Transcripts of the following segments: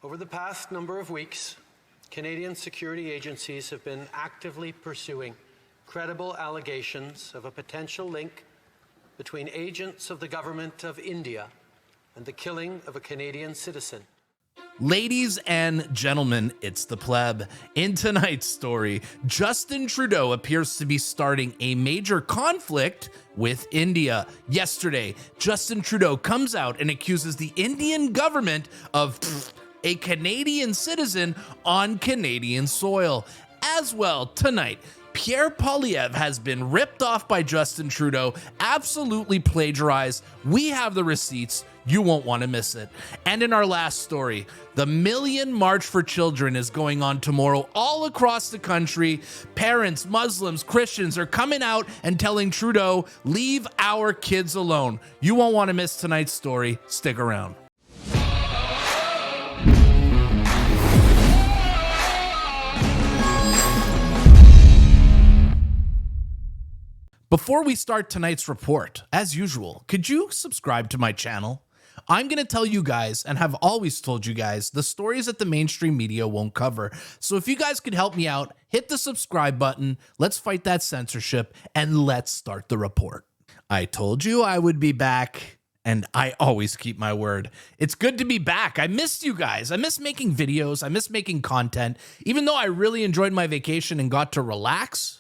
Over the past number of weeks, Canadian security agencies have been actively pursuing credible allegations of a potential link between agents of the government of India and the killing of a Canadian citizen. Ladies and gentlemen, it's the Pleb. In tonight's story, Justin Trudeau appears to be starting a major conflict with India. Yesterday, Justin Trudeau comes out and accuses the Indian government of a Canadian citizen on Canadian soil. As well, tonight, Pierre Poilievre has been ripped off by Justin Trudeau, absolutely plagiarized. We have the receipts. You won't want to miss it. And in our last story, the Million March for Children is going on tomorrow all across the country. Parents, Muslims, Christians are coming out and telling Trudeau, leave our kids alone. You won't want to miss tonight's story. Stick around. Before we start tonight's report, as usual, could you subscribe to my channel? I'm going to tell you guys, and have always told you guys, the stories that the mainstream media won't cover. So if you guys could help me out, hit the subscribe button, let's fight that censorship, and let's start the report. I told you I would be back, and I always keep my word. It's good to be back. I missed you guys. I miss making videos. I miss making content. Even though I really enjoyed my vacation and got to relax,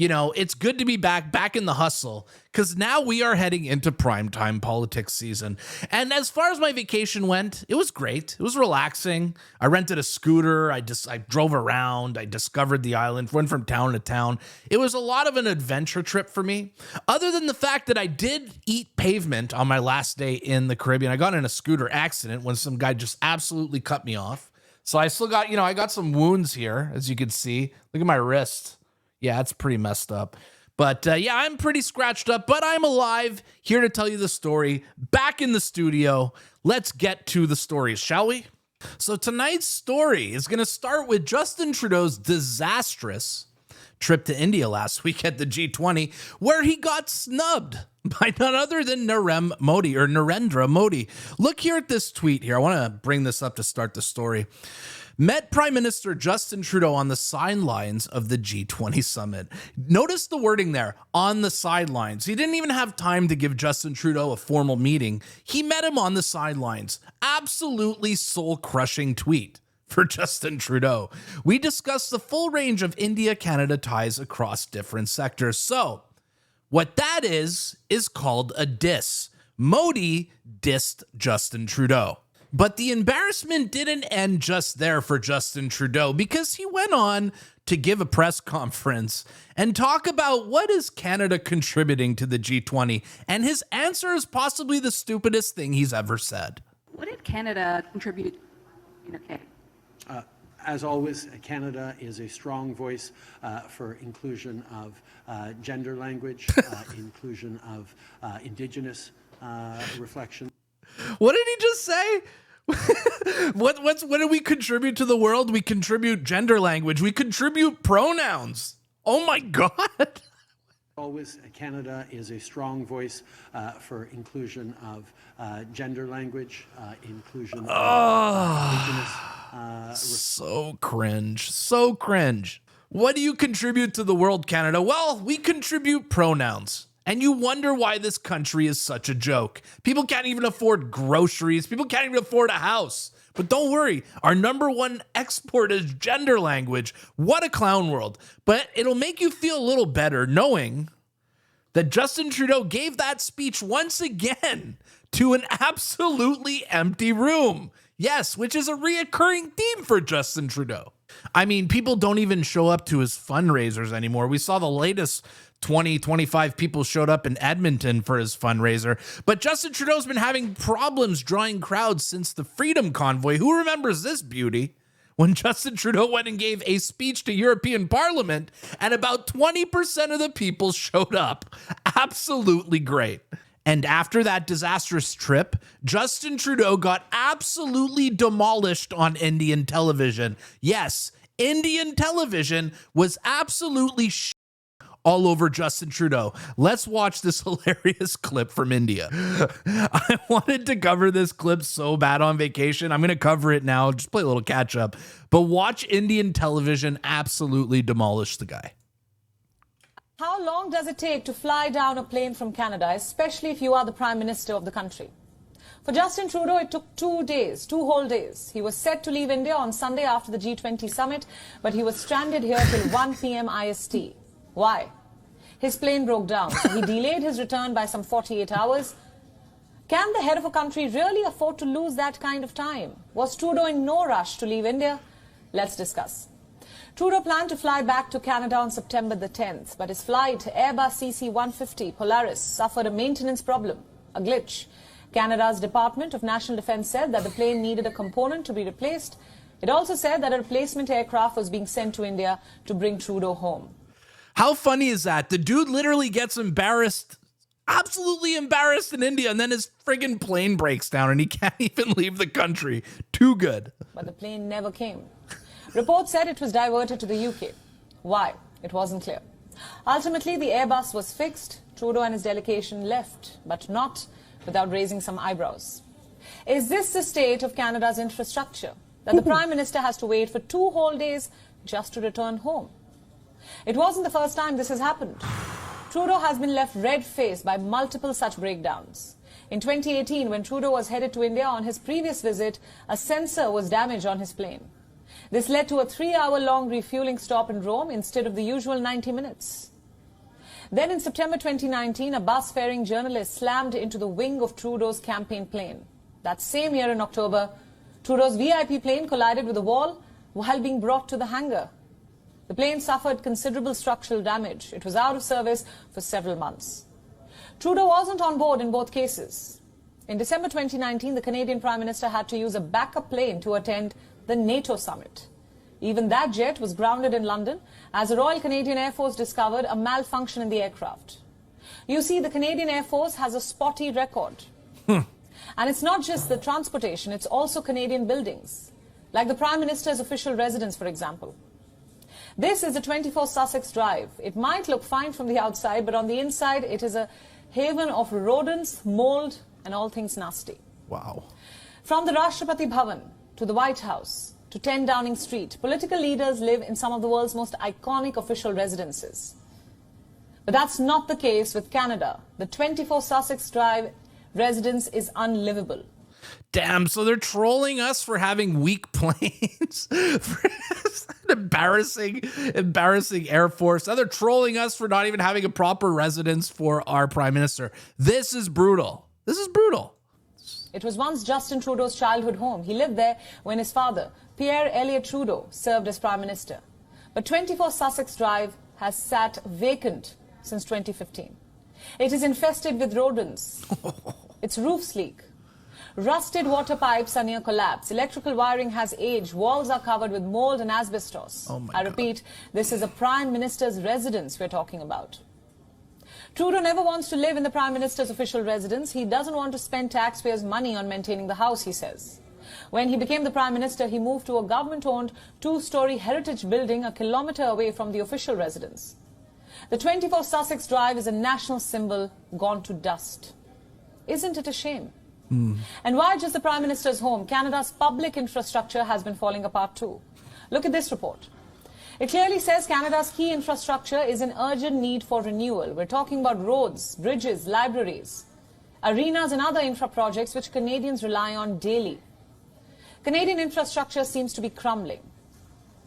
you know, it's good to be back in the hustle, because now we are heading into primetime politics season. And as far as my vacation went, it was great. It was relaxing. I rented a scooter. I drove around. I discovered the island, went from town to town. It was a lot of an adventure trip for me. Other than the fact that I did eat pavement on my last day in the Caribbean. I got in a scooter accident when some guy just absolutely cut me off. So I still got, I got some wounds here, as you can see. Look at my wrist. Yeah, it's pretty messed up. But yeah, I'm pretty scratched up, but I'm alive, here to tell you the story, back in the studio. Let's get to the stories, shall we? So tonight's story is going to start with Justin Trudeau's disastrous trip to India last week at the G20, where he got snubbed by none other than Narendra Modi. Look here at this tweet here. I want to bring this up to start the story. Met Prime Minister Justin Trudeau on the sidelines of the G20 summit. Notice the wording there, on the sidelines. He didn't even have time to give Justin Trudeau a formal meeting. He met him on the sidelines. Absolutely soul-crushing tweet for Justin Trudeau. We discussed the full range of India-Canada ties across different sectors. So, what that is called a diss. Modi dissed Justin Trudeau. But the embarrassment didn't end just there for Justin Trudeau, because he went on to give a press conference and talk about what is Canada contributing to the G20, and his answer is possibly the stupidest thing he's ever said. What did Canada contribute in UK? As always, Canada is a strong voice for inclusion of gender language, inclusion of Indigenous reflection. What did he just say? What do we contribute to the world? We contribute gender language. We contribute pronouns. Oh my God. Always, Canada is a strong voice for inclusion of gender language, inclusion of Indigenous. So cringe. So cringe. What do you contribute to the world, Canada? Well, we contribute pronouns. And you wonder why this country is such a joke. People can't even afford groceries. People can't even afford a house. But don't worry, our number one export is gender language. What a clown world. But it'll make you feel a little better knowing that Justin Trudeau gave that speech once again to an absolutely empty room. Yes, which is a reoccurring theme for Justin Trudeau. I mean, people don't even show up to his fundraisers anymore. We saw the latest 20, 25 people showed up in Edmonton for his fundraiser. But Justin Trudeau's been having problems drawing crowds since the Freedom Convoy. Who remembers this beauty? When Justin Trudeau went and gave a speech to European Parliament, and about 20% of the people showed up. Absolutely great. And after that disastrous trip, Justin Trudeau got absolutely demolished on Indian television. Yes, Indian television was absolutely all over Justin Trudeau. Let's watch this hilarious clip from India. I wanted to cover this clip so bad on vacation. I'm going to cover it now, just play a little catch up. But watch Indian television absolutely demolish the guy. How long does it take to fly down a plane from Canada, especially if you are the Prime Minister of the country? For Justin Trudeau, it took 2 days, 2 whole days. He was set to leave India on Sunday after the G20 summit, but he was stranded here till 1 p.m. IST. Why? His plane broke down, so he delayed his return by some 48 hours. Can the head of a country really afford to lose that kind of time? Was Trudeau in no rush to leave India? Let's discuss. Trudeau planned to fly back to Canada on September the 10th, but his flight, Airbus CC-150 Polaris, suffered a maintenance problem, a glitch. Canada's Department of National Defence said that the plane needed a component to be replaced. It also said that a replacement aircraft was being sent to India to bring Trudeau home. How funny is that? The dude literally gets embarrassed, absolutely embarrassed in India, and then his friggin' plane breaks down and he can't even leave the country. Too good. But the plane never came. Reports said it was diverted to the UK. Why? It wasn't clear. Ultimately, the Airbus was fixed. Trudeau and his delegation left, but not without raising some eyebrows. Is this the state of Canada's infrastructure, that the Prime Minister has to wait for 2 whole days just to return home? It wasn't the first time this has happened. Trudeau has been left red-faced by multiple such breakdowns. In 2018, when Trudeau was headed to India on his previous visit, a sensor was damaged on his plane. This led to a 3-hour-long refueling stop in Rome instead of the usual 90 minutes. Then in September 2019, a bus-faring journalist slammed into the wing of Trudeau's campaign plane. That same year in October, Trudeau's VIP plane collided with a wall while being brought to the hangar. The plane suffered considerable structural damage. It was out of service for several months. Trudeau wasn't on board in both cases. In December 2019, the Canadian Prime Minister had to use a backup plane to attend the NATO summit. Even that jet was grounded in London as the Royal Canadian Air Force discovered a malfunction in the aircraft. You see, the Canadian Air Force has a spotty record. And it's not just the transportation, it's also Canadian buildings, like the Prime Minister's official residence, for example. This is the 24 Sussex Drive. It might look fine from the outside, but on the inside, it is a haven of rodents, mold, and all things nasty. Wow. From the Rashtrapati Bhavan to the White House to 10 Downing Street, political leaders live in some of the world's most iconic official residences. But that's not the case with Canada. The 24 Sussex Drive residence is unlivable. Damn, so they're trolling us for having weak planes? embarrassing Air Force. Now they're trolling us for not even having a proper residence for our Prime Minister. This is brutal. This is brutal. It was once Justin Trudeau's childhood home. He lived there when his father, Pierre Elliott Trudeau, served as Prime Minister. But 24 Sussex Drive has sat vacant since 2015. It is infested with rodents. Its roofs leak. Rusted water pipes are near collapse. Electrical wiring has aged. Walls are covered with mold and asbestos. Oh my I repeat, this is a Prime Minister's residence we're talking about. Trudeau never wants to live in the Prime Minister's official residence. He doesn't want to spend taxpayers' money on maintaining the house, he says. When he became the Prime Minister, he moved to a government-owned 2-story heritage building a kilometre away from the official residence. The 24 Sussex Drive is a national symbol gone to dust. Isn't it a shame? And why just the Prime Minister's home? Canada's public infrastructure has been falling apart too. Look at this report. It clearly says Canada's key infrastructure is in urgent need for renewal. We're talking about roads, bridges, libraries, arenas and other infra projects which Canadians rely on daily. Canadian infrastructure seems to be crumbling.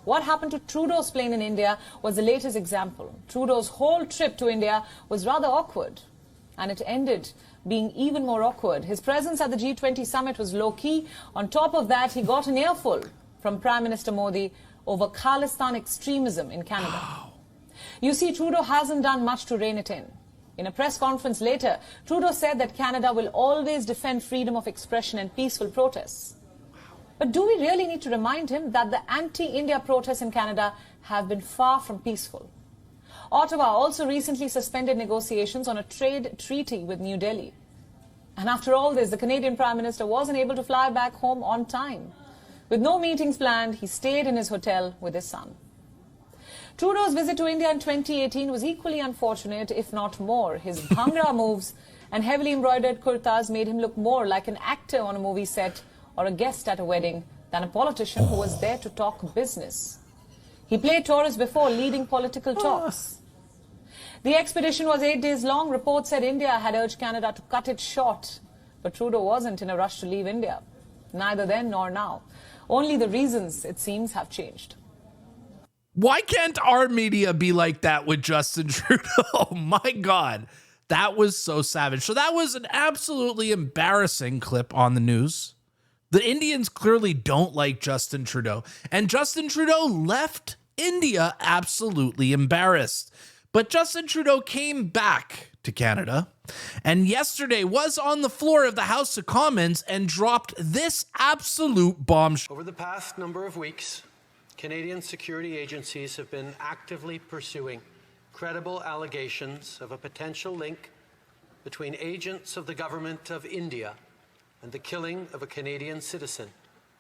What happened to Trudeau's plane in India was the latest example. Trudeau's whole trip to India was rather awkward, and it ended being even more awkward. His presence at the G20 summit was low-key. On top of that, he got an earful from Prime Minister Modi over Khalistan extremism in Canada. You see, Trudeau hasn't done much to rein it in. In a press conference later, Trudeau said that Canada will always defend freedom of expression and peaceful protests. But do we really need to remind him that the anti-India protests in Canada have been far from peaceful? Ottawa also recently suspended negotiations on a trade treaty with New Delhi. And after all this, the Canadian Prime Minister wasn't able to fly back home on time. With no meetings planned, he stayed in his hotel with his son. Trudeau's visit to India in 2018 was equally unfortunate, if not more. His bhangra moves and heavily embroidered kurtas made him look more like an actor on a movie set or a guest at a wedding than a politician who was there to talk business. He played tourist before leading political talks. The expedition was 8 days long. Reports said India had urged Canada to cut it short. But Trudeau wasn't in a rush to leave India. Neither then nor now. Only the reasons, it seems, have changed. Why can't our media be like that with Justin Trudeau? My God, that was so savage. So that was an absolutely embarrassing clip on the news. The Indians clearly don't like Justin Trudeau, and Justin Trudeau left India absolutely embarrassed. But Justin Trudeau came back to Canada and yesterday was on the floor of the House of Commons and dropped this absolute bombshell. Over the past number of weeks, Canadian security agencies have been actively pursuing credible allegations of a potential link between agents of the government of India and the killing of a Canadian citizen,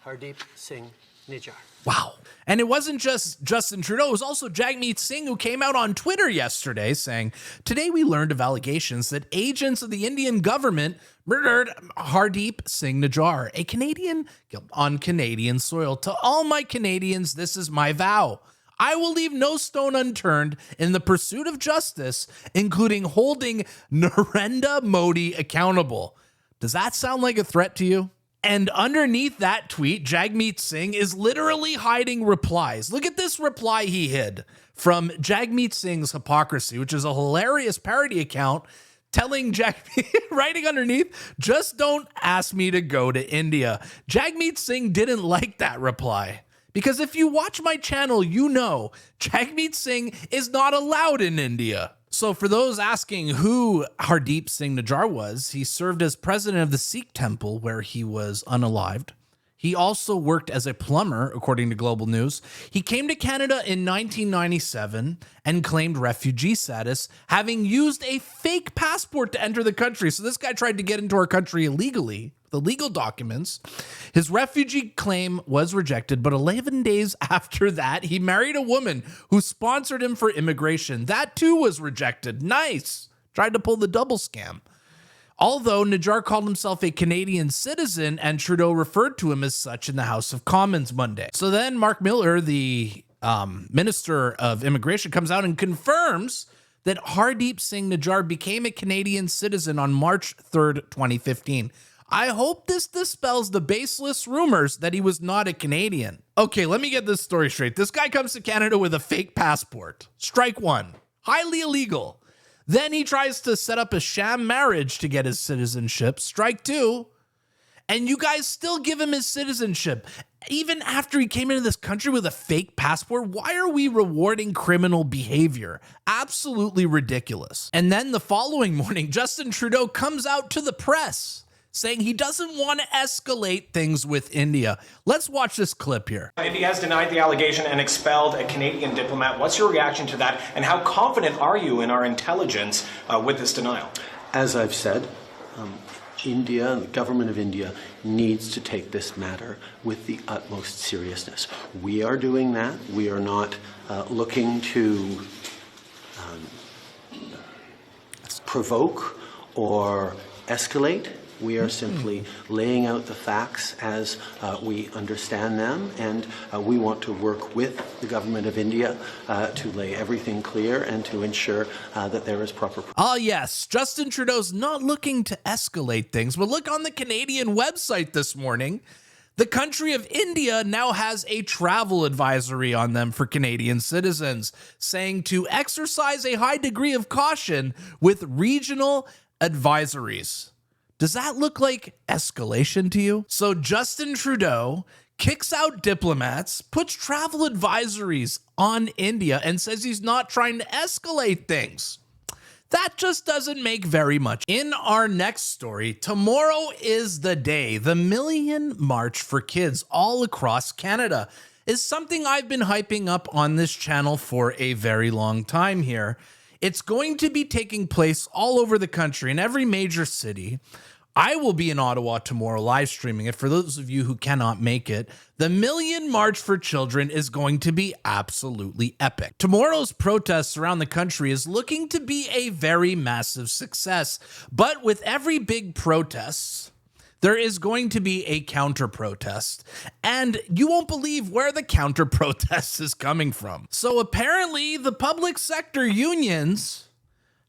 Hardeep Singh, Najar. Wow. And it wasn't just Justin Trudeau, it was also Jagmeet Singh, who came out on Twitter yesterday saying, "Today we learned of allegations that agents of the Indian government murdered Hardeep Singh Najar, a Canadian on Canadian soil. To all my Canadians, this is my vow. I will leave no stone unturned in the pursuit of justice, including holding Narendra Modi accountable." Does that sound like a threat to you? And underneath that tweet, Jagmeet Singh is literally hiding replies. Look at this reply he hid from Jagmeet Singh's Hypocrisy, which is a hilarious parody account telling writing underneath, "Just don't ask me to go to India." Jagmeet Singh didn't like that reply. Because if you watch my channel, you know Jagmeet Singh is not allowed in India. So for those asking who Hardeep Singh Najar was, he served as president of the Sikh temple where he was unalived. He also worked as a plumber, according to Global News. He came to Canada in 1997 and claimed refugee status, having used a fake passport to enter the country. So this guy tried to get into our country illegally, the legal documents. His refugee claim was rejected, but 11 days after that, he married a woman who sponsored him for immigration. That too was rejected. Nice. Tried to pull the double scam. Although Najar called himself a Canadian citizen and Trudeau referred to him as such in the House of Commons Monday. So then Mark Miller, the Minister of Immigration, comes out and confirms that Hardeep Singh Najar became a Canadian citizen on March 3rd, 2015. I hope this dispels the baseless rumors that he was not a Canadian. Okay, let me get this story straight. This guy comes to Canada with a fake passport. Strike one. Highly illegal. Then he tries to set up a sham marriage to get his citizenship. Strike two. And you guys still give him his citizenship. Even after he came into this country with a fake passport, why are we rewarding criminal behavior? Absolutely ridiculous. And then the following morning, Justin Trudeau comes out to the press saying he doesn't want to escalate things with India. Let's watch this clip here. India has denied the allegation and expelled a Canadian diplomat. What's your reaction to that, and how confident are you in our intelligence with this denial? As I've said, India, the government of India, needs to take this matter with the utmost seriousness. We are doing that. We are not looking to provoke or escalate. We are simply laying out the facts as we understand them, and we want to work with the government of India to lay everything clear and to ensure that there is proper... Ah, yes, Justin Trudeau's not looking to escalate things, but look on the Canadian website this morning. The country of India now has a travel advisory on them for Canadian citizens, saying to exercise a high degree of caution with regional advisories. Does that look like escalation to you? So Justin Trudeau kicks out diplomats, puts travel advisories on India, and says he's not trying to escalate things. That just doesn't make very much. In our next story, tomorrow is the day. The Million March for Kids all across Canada is something I've been hyping up on this channel for a very long time here. It's going to be taking place all over the country in every major city I will be in Ottawa tomorrow live streaming it. For those of you who cannot make it, the Million March for Children is going to be absolutely epic. Tomorrow's protests around the country is looking to be a very massive success. But with every big protest, there is going to be a counter protest, and you won't believe where the counter protest is coming from. So apparently the public sector unions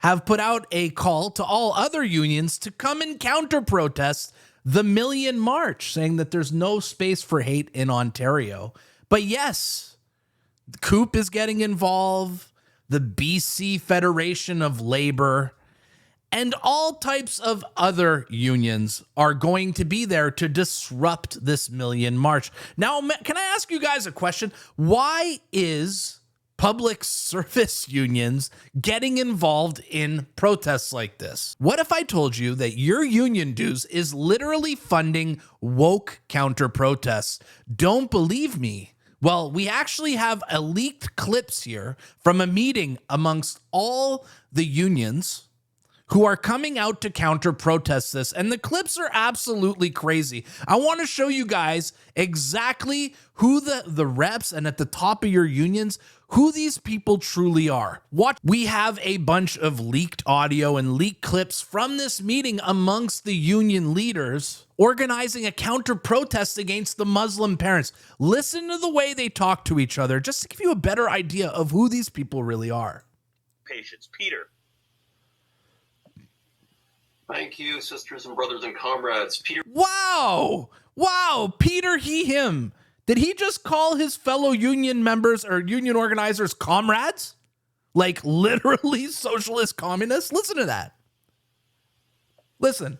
have put out a call to all other unions to come and counter protest the Million March, saying that there's no space for hate in Ontario. But yes, the COOP is getting involved, the BC Federation of Labor, and all types of other unions are going to be there to disrupt this Million March. Now, can I ask you guys a question? Why is public service unions getting involved in protests like this? What if I told you that your union dues is literally funding woke counter protests? Don't believe me? Well, we actually have a leaked clips here from a meeting amongst all the unions who are coming out to counter protest this. And the clips are absolutely crazy. I want to show you guys exactly who the reps and at the top of your unions, who these people truly are. We have a bunch of leaked audio and leaked clips from this meeting amongst the union leaders organizing a counter protest against the Muslim parents. Listen to the way they talk to each other, just to give you a better idea of who these people really are. Patience. Peter. Thank you, sisters and brothers and comrades. Peter. Wow. Peter, he, him. Did he just call his fellow union members or union organizers comrades? Like literally socialist communists? Listen to that. Listen.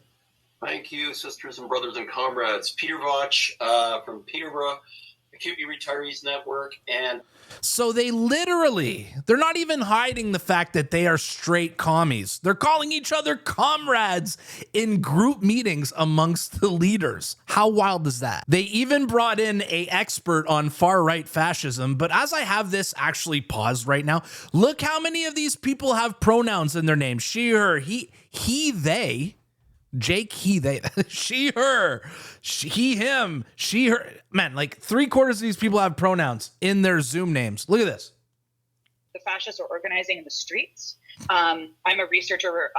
Thank you, sisters and brothers and comrades. Peter Vauch from Peterborough, Acute Retirees Network, and so they're not even hiding the fact that they are straight commies. They're calling each other comrades in group meetings amongst the leaders. How wild is that? They even brought in an expert on far-right fascism, but as I have this actually paused right now, look how many of these people have pronouns in their name. She, her, he, they. Jake, he, they, she, her, he, him, she, her. Man, like 3/4 of these people have pronouns in their Zoom names. Look at this. The fascists are organizing in the streets. I'm a researcher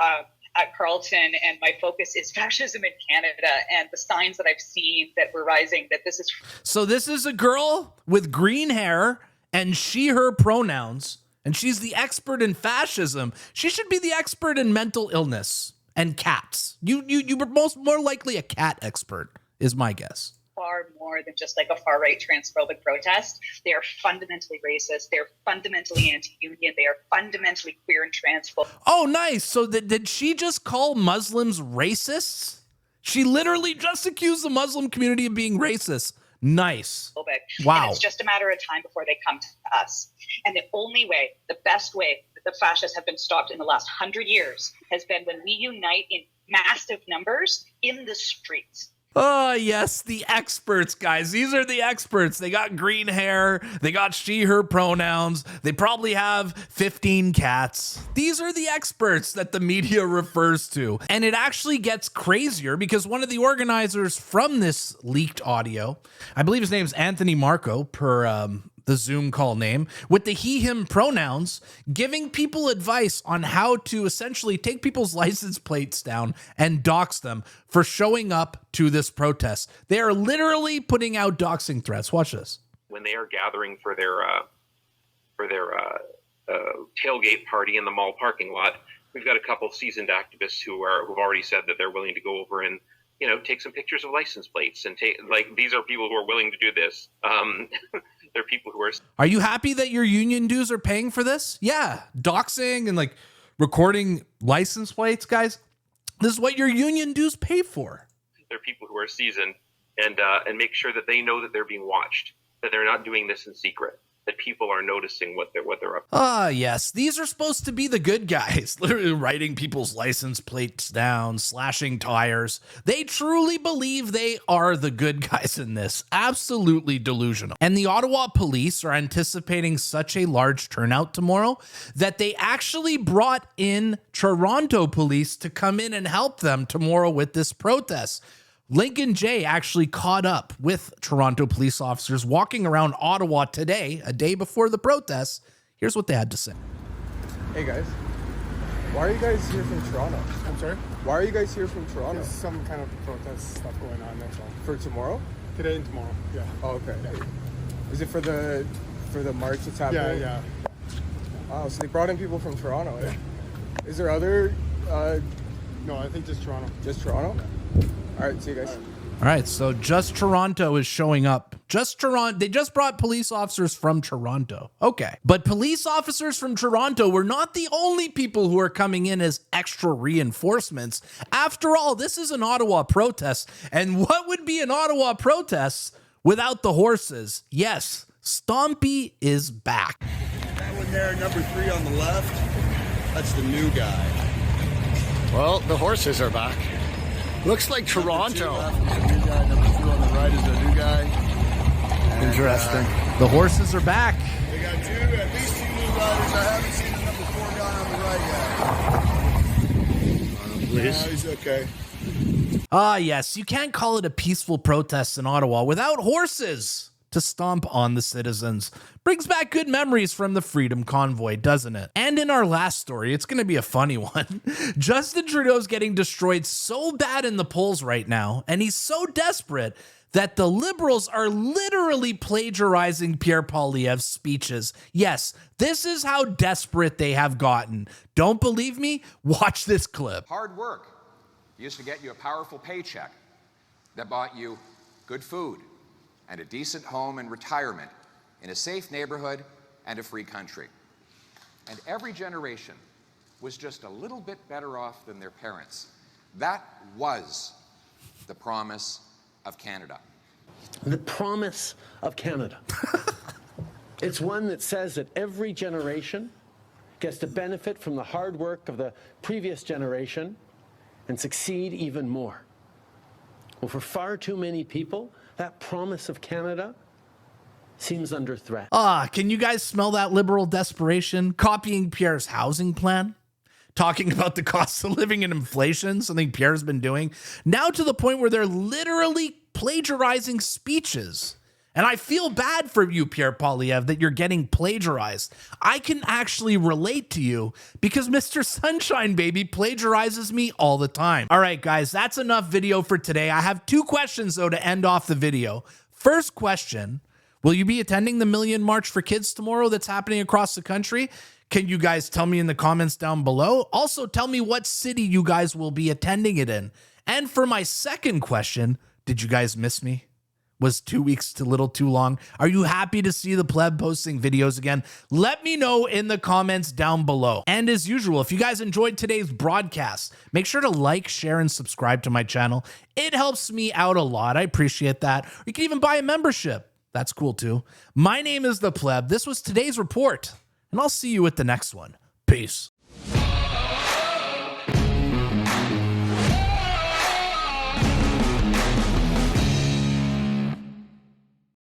at Carleton, and my focus is fascism in Canada and the signs that I've seen that we're rising, that this is... So this is a girl with green hair and she, her pronouns, and she's the expert in fascism. She should be the expert in mental illness. And cats. You were more likely a cat expert, is my guess. Far more than just like a far-right transphobic protest. They are fundamentally racist. They're fundamentally anti-union. They are fundamentally queer and transphobic. Oh, nice. So did she just call Muslims racists? She literally just accused the Muslim community of being racist. Nice. Wow. And it's just a matter of time before they come to us. And the only way, the best way that the fascists have been stopped in the last 100 years has been when we unite in massive numbers in the streets. Oh, yes, the experts, guys. These are the experts. They got green hair. They got she, her pronouns. They probably have 15 cats. These are the experts that the media refers to. And it actually gets crazier because one of the organizers from this leaked audio, I believe his name's Anthony Marco, per the Zoom call name, with the he, him pronouns, giving people advice on how to essentially take people's license plates down and dox them for showing up to this protest. They are literally putting out doxing threats. Watch this. When they are gathering for their tailgate party in the mall parking lot, we've got a couple seasoned activists who've already said that they're willing to go over and take some pictures of license plates and these are people who are willing to do this. They're people who are you happy that your union dues are paying for this? Yeah. Doxing and recording license plates, guys. This is what your union dues pay for. They're people who are seasoned and make sure that they know that they're being watched, that they're not doing this in secret. that people are noticing what they're up to. Ah, yes. These are supposed to be the good guys, literally writing people's license plates down, slashing tires. They truly believe they are the good guys in this. Absolutely delusional. And the Ottawa police are anticipating such a large turnout tomorrow that they actually brought in Toronto police to come in and help them tomorrow with this protest. Lincoln J actually caught up with Toronto police officers walking around Ottawa today, a day before the protests. Here's what they had to say. Hey guys, why are you guys here from Toronto? I'm sorry? Why are you guys here from Toronto? There's some kind of protest stuff going on, that's all. For tomorrow? Today and tomorrow, yeah. Oh, okay. Yeah. Is it for the march that's happening? Yeah. Wow, so they brought in people from Toronto, eh? Is there other... No, I think just Toronto. Just Toronto? Yeah. All right, see you guys. All right, so just Toronto is showing up. Just Toronto. They just brought police officers from Toronto. Okay. But police officers from Toronto were not the only people who are coming in as extra reinforcements. After all, this is an Ottawa protest. And what would be an Ottawa protest without the horses? Yes, Stompy is back. That one there, number 3 on the left, that's the new guy. Well, the horses are back. Looks like Toronto. Number 2 on the right is the new guy. And, interesting. The horses are back. They got at least 2 new riders. I haven't seen the number 4 guy on the right yet. Please. No, he's okay. Ah, yes, you can't call it a peaceful protest in Ottawa without horses to stomp on the citizens. Brings back good memories from the Freedom Convoy, doesn't it? And in our last story, it's going to be a funny one. Justin Trudeau's getting destroyed so bad in the polls right now, and he's so desperate that the Liberals are literally plagiarizing Pierre Poilievre's speeches. Yes, this is how desperate they have gotten. Don't believe me? Watch this clip. Hard work used to get you a powerful paycheck that bought you good food and a decent home and retirement in a safe neighborhood and a free country. And every generation was just a little bit better off than their parents. That was the promise of Canada. The promise of Canada. It's one that says that every generation gets to benefit from the hard work of the previous generation and succeed even more. Well, for far too many people, that promise of Canada seems under threat. Ah, can you guys smell that liberal desperation? Copying Pierre's housing plan? Talking about the cost of living and inflation, something Pierre's been doing. Now to the point where they're literally plagiarizing speeches. And I feel bad for you, Pierre Poilievre, that you're getting plagiarized. I can actually relate to you because Mr. Sunshine Baby plagiarizes me all the time. All right, guys, that's enough video for today. I have 2 questions, though, to end off the video. First question, will you be attending the Million March for Kids tomorrow that's happening across the country? Can you guys tell me in the comments down below? Also, tell me what city you guys will be attending it in. And for my second question, did you guys miss me? Was 2 weeks a little too long? Are you happy to see the Pleb posting videos again? Let me know in the comments down below. And as usual, if you guys enjoyed today's broadcast, make sure to like, share, and subscribe to my channel. It helps me out a lot. I appreciate that. You can even buy a membership. That's cool too. My name is The Pleb. This was today's report, and I'll see you at the next one. Peace.